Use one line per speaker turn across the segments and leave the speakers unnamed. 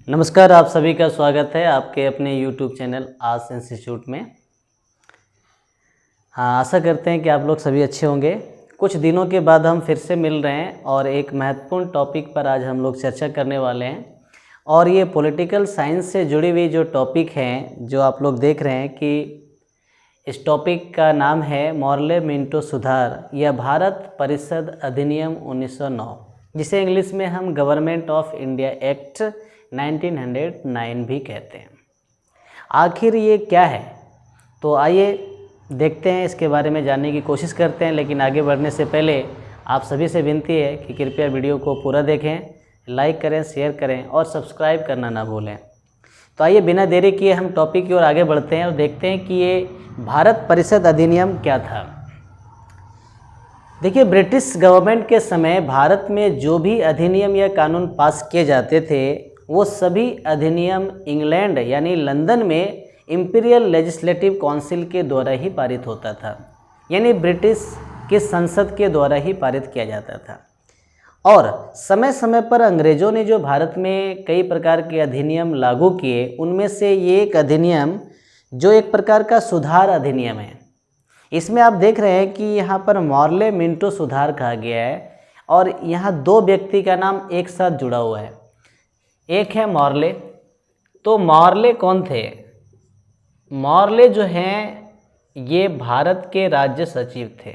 नमस्कार, आप सभी का स्वागत है आपके अपने YouTube चैनल आस इंस्टीट्यूट में। हाँ, आशा करते हैं कि आप लोग सभी अच्छे होंगे। कुछ दिनों के बाद हम फिर से मिल रहे हैं और एक महत्वपूर्ण टॉपिक पर आज हम लोग चर्चा करने वाले हैं। और ये पॉलिटिकल साइंस से जुड़ी हुई जो टॉपिक हैं, जो आप लोग देख रहे हैं कि इस टॉपिक का नाम है मॉर्ले मिंटो सुधार या भारत परिषद अधिनियम 1909, जिसे इंग्लिश में हम गवर्नमेंट ऑफ इंडिया एक्ट 1909 भी कहते हैं। आखिर ये क्या है, तो आइए देखते हैं, इसके बारे में जानने की कोशिश करते हैं। लेकिन आगे बढ़ने से पहले आप सभी से विनती है कि कृपया वीडियो को पूरा देखें, लाइक करें, शेयर करें और सब्सक्राइब करना ना भूलें। तो आइए बिना देरी किए हम टॉपिक की ओर आगे बढ़ते हैं और देखते हैं कि ये भारत परिषद अधिनियम क्या था। देखिए, ब्रिटिश गवर्नमेंट के समय भारत में जो भी अधिनियम या कानून पास किए जाते थे, वो सभी अधिनियम इंग्लैंड यानी लंदन में इंपीरियल लेजिस्लेटिव काउंसिल के द्वारा ही पारित होता था, यानी ब्रिटिश की संसद के द्वारा ही पारित किया जाता था। और समय समय पर अंग्रेज़ों ने जो भारत में कई प्रकार के अधिनियम लागू किए, उनमें से ये एक अधिनियम जो एक प्रकार का सुधार अधिनियम है। इसमें आप देख रहे हैं कि यहाँ पर मॉर्ले मिंटो सुधार कहा गया है और यहाँ दो व्यक्ति का नाम एक साथ जुड़ा हुआ है। एक है मॉर्ले। तो मॉर्ले कौन थे? मॉर्ले जो हैं ये भारत के राज्य सचिव थे।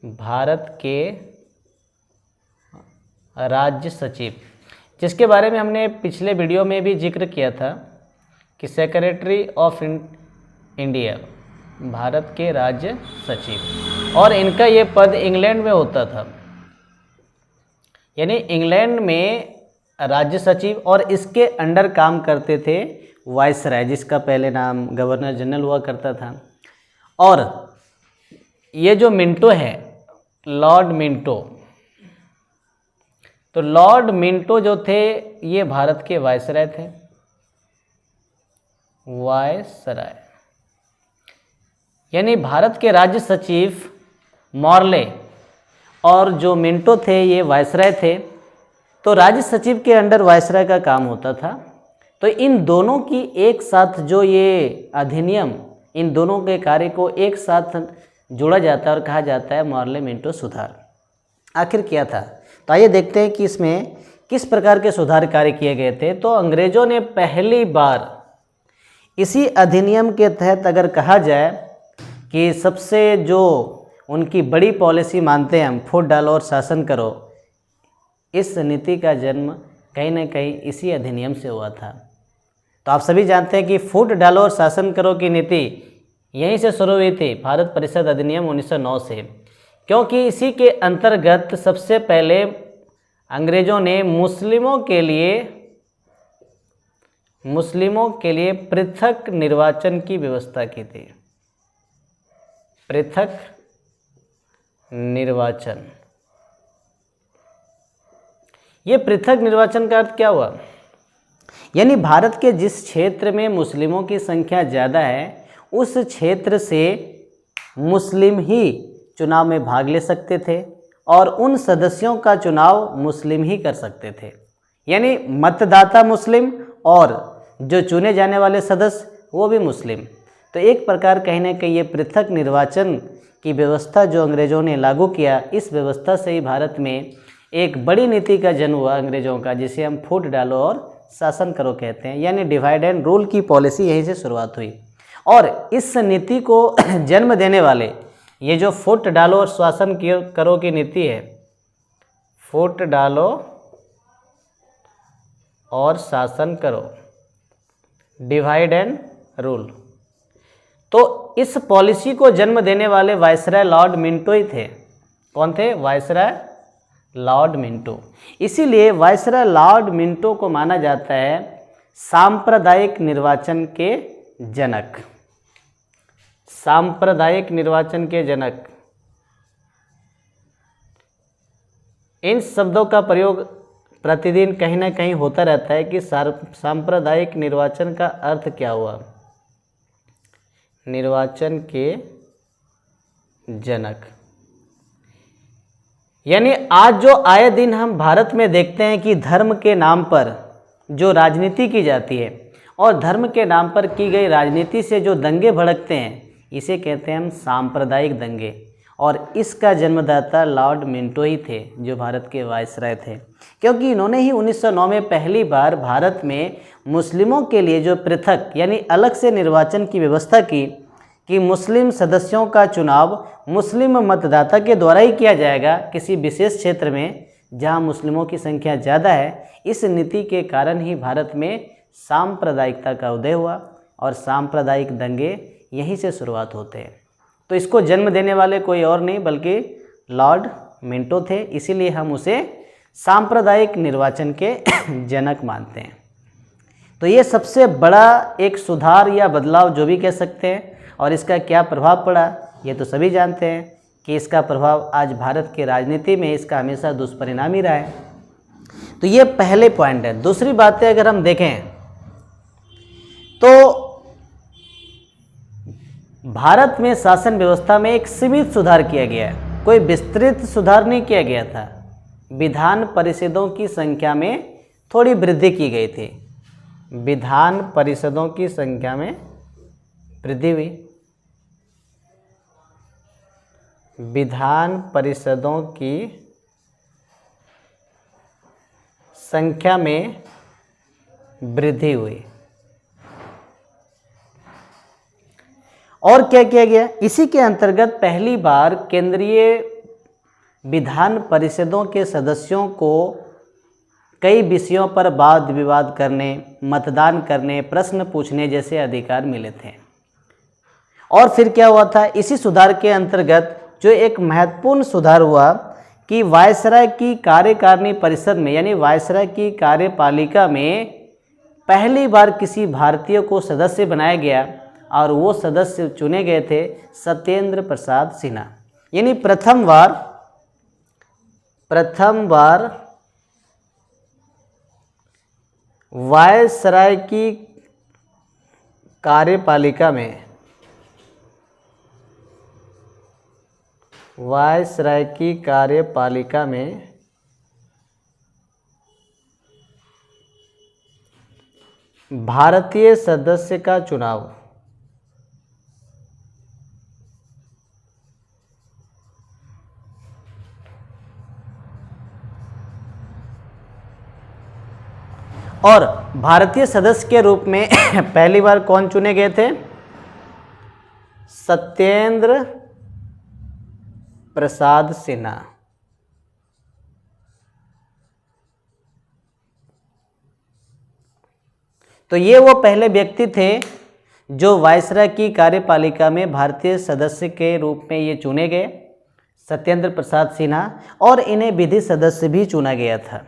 भारत के राज्य सचिव, जिसके बारे में हमने पिछले वीडियो में भी जिक्र किया था कि सेक्रेटरी ऑफ इंडिया, भारत के राज्य सचिव। और इनका ये पद इंग्लैंड में होता था, यानी इंग्लैंड में राज्य सचिव, और इसके अंडर काम करते थे वायसराय, जिसका पहले नाम गवर्नर जनरल हुआ करता था। और ये जो मिंटो है, लॉर्ड मिंटो, तो लॉर्ड मिंटो जो थे ये भारत के वायसराय थे। वायसराय यानी भारत के राज्य सचिव मॉर्ले और जो मिंटो थे ये वायसराय थे। तो राज्य सचिव के अंडर वायसराय का काम होता था। तो इन दोनों की एक साथ जो ये अधिनियम, इन दोनों के कार्य को एक साथ जोड़ा जाता है और कहा जाता है मॉर्ले मिंटो सुधार। आखिर क्या था, तो आइए देखते हैं कि इसमें किस प्रकार के सुधार कार्य किए गए थे। तो अंग्रेज़ों ने पहली बार इसी अधिनियम के तहत अगर कहा जाए कि सबसे जो उनकी बड़ी पॉलिसी मानते हैं हम, फूट डालो और शासन करो, इस नीति का जन्म कहीं ना कहीं इसी अधिनियम से हुआ था। तो आप सभी जानते हैं कि फूट डालो और शासन करो की नीति यहीं से शुरू हुई थी, भारत परिषद अधिनियम 1909 से। क्योंकि इसी के अंतर्गत सबसे पहले अंग्रेज़ों ने मुस्लिमों के लिए पृथक निर्वाचन की व्यवस्था की थी। पृथक निर्वाचन, ये पृथक निर्वाचन का अर्थ क्या हुआ? यानी भारत के जिस क्षेत्र में मुस्लिमों की संख्या ज़्यादा है, उस क्षेत्र से मुस्लिम ही चुनाव में भाग ले सकते थे और उन सदस्यों का चुनाव मुस्लिम ही कर सकते थे। यानी मतदाता मुस्लिम और जो चुने जाने वाले सदस्य वो भी मुस्लिम। तो एक प्रकार कहीं ना कहीं ये पृथक निर्वाचन की व्यवस्था जो अंग्रेज़ों ने लागू किया, इस व्यवस्था से ही भारत में एक बड़ी नीति का जन्म हुआ अंग्रेज़ों का, जिसे हम फूट डालो और शासन करो कहते हैं। यानी डिवाइड एंड रूल की पॉलिसी यहीं से शुरुआत हुई। और इस नीति को जन्म देने वाले ये जो फूट डालो और शासन करो की नीति है, फूट डालो और शासन करो, डिवाइड एंड रूल, तो इस पॉलिसी को जन्म देने वाले वायसराय लॉर्ड मिंटो ही थे। कौन थे? Viceroy Lord Minto. इसीलिए वायसराय लॉर्ड मिंटो को माना जाता है सांप्रदायिक निर्वाचन के जनक। सांप्रदायिक निर्वाचन के जनक, इन शब्दों का प्रयोग प्रतिदिन कहीं ना कहीं होता रहता है कि सांप्रदायिक निर्वाचन का अर्थ क्या हुआ। निर्वाचन के जनक, यानी आज जो आए दिन हम भारत में देखते हैं कि धर्म के नाम पर जो राजनीति की जाती है और धर्म के नाम पर की गई राजनीति से जो दंगे भड़कते हैं, इसे कहते हैं हम सांप्रदायिक दंगे। और इसका जन्मदाता लॉर्ड मिंटो ही थे, जो भारत के वायसराय थे, क्योंकि इन्होंने ही 1909 में पहली बार भारत में मुस्लिमों के लिए जो पृथक यानी अलग से निर्वाचन की व्यवस्था की कि मुस्लिम सदस्यों का चुनाव मुस्लिम मतदाता के द्वारा ही किया जाएगा किसी विशेष क्षेत्र में जहां मुस्लिमों की संख्या ज़्यादा है। इस नीति के कारण ही भारत में सांप्रदायिकता का उदय हुआ और सांप्रदायिक दंगे यहीं से शुरुआत होते हैं। तो इसको जन्म देने वाले कोई और नहीं बल्कि लॉर्ड मिंटो थे, इसीलिए हम उसे सांप्रदायिक निर्वाचन के जनक मानते हैं। तो ये सबसे बड़ा एक सुधार या बदलाव जो भी कह सकते हैं। और इसका क्या प्रभाव पड़ा ये तो सभी जानते हैं कि इसका प्रभाव आज भारत की राजनीति में इसका हमेशा दुष्परिणाम ही रहा है। तो ये पहले पॉइंट है। दूसरी बातें अगर हम देखें तो भारत में शासन व्यवस्था में एक सीमित सुधार किया गया है, कोई विस्तृत सुधार नहीं किया गया था। विधान परिषदों की संख्या में थोड़ी वृद्धि की गई थी, विधान परिषदों की संख्या में वृद्धि हुई, विधान परिषदों की संख्या में वृद्धि हुई। और क्या किया गया, इसी के अंतर्गत पहली बार केंद्रीय विधान परिषदों के सदस्यों को कई विषयों पर वाद विवाद करने, मतदान करने, प्रश्न पूछने जैसे अधिकार मिले थे। और फिर क्या हुआ था, इसी सुधार के अंतर्गत जो एक महत्वपूर्ण सुधार हुआ कि वायसराय की कार्यकारिणी परिषद में यानी वायसराय की कार्यपालिका में पहली बार किसी भारतीय को सदस्य बनाया गया और वो सदस्य चुने गए थे सत्येंद्र प्रसाद सिन्हा। यानी प्रथम बार वायसराय की कार्यपालिका में भारतीय सदस्य का चुनाव और भारतीय सदस्य के रूप में पहली बार कौन चुने गए थे, सत्येंद्र प्रसाद सिन्हा। तो ये वो पहले व्यक्ति थे जो वायसराय की कार्यपालिका में भारतीय सदस्य के रूप में ये चुने गए, सत्येंद्र प्रसाद सिन्हा, और इन्हें विधि सदस्य भी चुना गया था।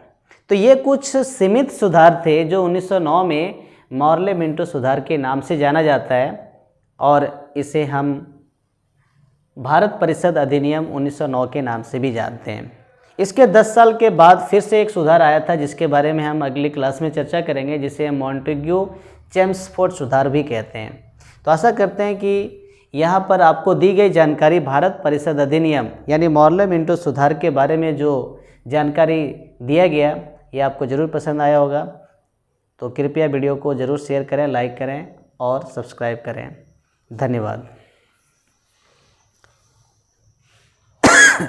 तो ये कुछ सीमित सुधार थे जो 1909 में मॉर्ले मिंटो सुधार के नाम से जाना जाता है और इसे हम भारत परिषद अधिनियम 1909 के नाम से भी जानते हैं। इसके 10 साल के बाद फिर से एक सुधार आया था जिसके बारे में हम अगली क्लास में चर्चा करेंगे, जिसे मॉन्टेग्यू चेम्सफोर्ड सुधार भी कहते हैं। तो आशा करते हैं कि यहाँ पर आपको दी गई जानकारी भारत परिषद अधिनियम यानी मॉर्ले मिंटो सुधार के बारे में जो जानकारी दिया गया ये आपको ज़रूर पसंद आया होगा। तो कृपया वीडियो को ज़रूर शेयर करें, लाइक करें और सब्सक्राइब करें। धन्यवाद।